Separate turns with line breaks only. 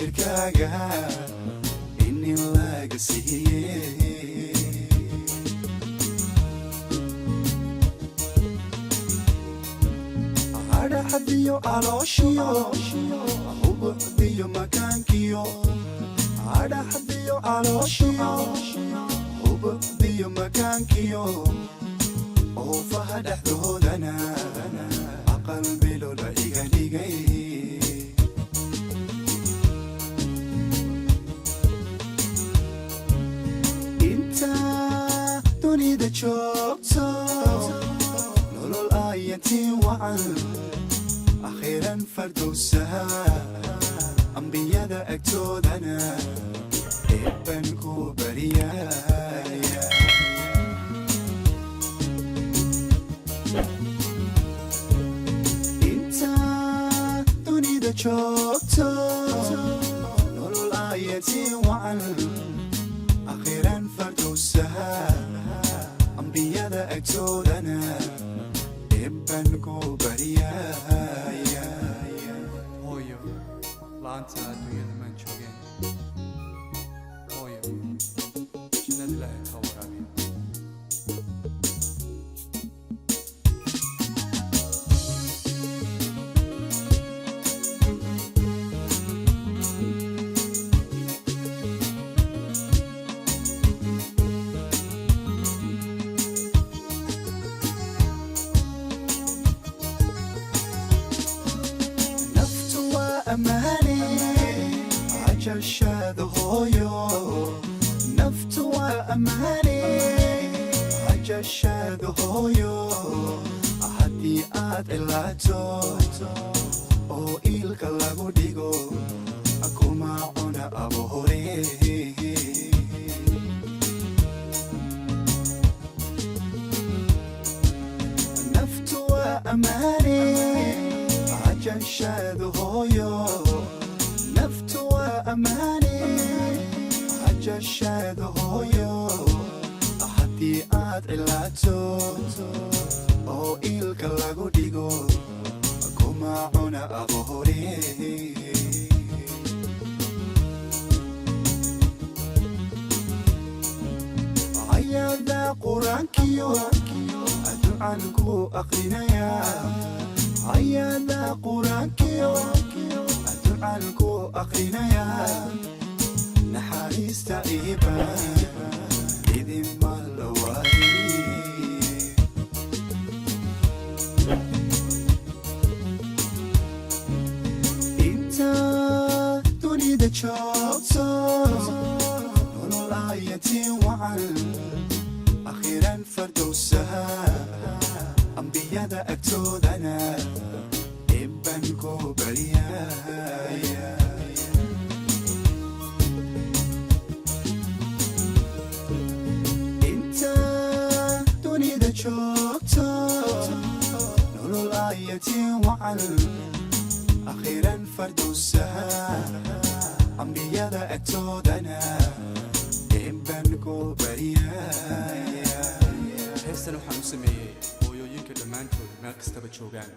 samirkaaga in laga siiyey ada hadiyo alooshiyo hubdiyo makaankiyo ada hadiyo alooshiyo hubdiyo makaankiyo oo fahadhaxdoodana qalbiga la iga dhigay inta dunida joogto nolol ayatiin wacan akhiran fardowsaha ambiyada agtoodana eebban ku bariyaya inta dunida joogto nolol ayatiin wacan akhiran fardowsaha ambiyada agtoodana eebban ku bariyaya hooyo laanta adduunyada maan joogeen hooyo jannada ilaahay ha waraabiyo أماني عجشاد هويو نفتو أماني عجشاد هويو أحدي إلاتو أو إلك لغو ديغو أكو معونا أبو هوري نفتو أماني عجشاد هويو نفتو أماني عجشاد هويو أحدي إلاتو أو إلك لغو ديغو أكو معونا أبو هوري عيادا قرانكيو أدعانكو أقرنايا عيادا قرانكيو أدعانكو أقرنايا نحاريستا إيبا إذن مالواري إنتا تريد تشوكتو نونو الآيتي وعن أخيرا فردوسها أنبيادا أكتودنا إبن كوبريايا إنت تريد تشوكتو نور الآية وعن أخيرا فردوسها أنبيادا أكتودنا إبن كوبريايا هيستن وحنو سميي hooyooyinka dhammaantood meel kastaba joogaan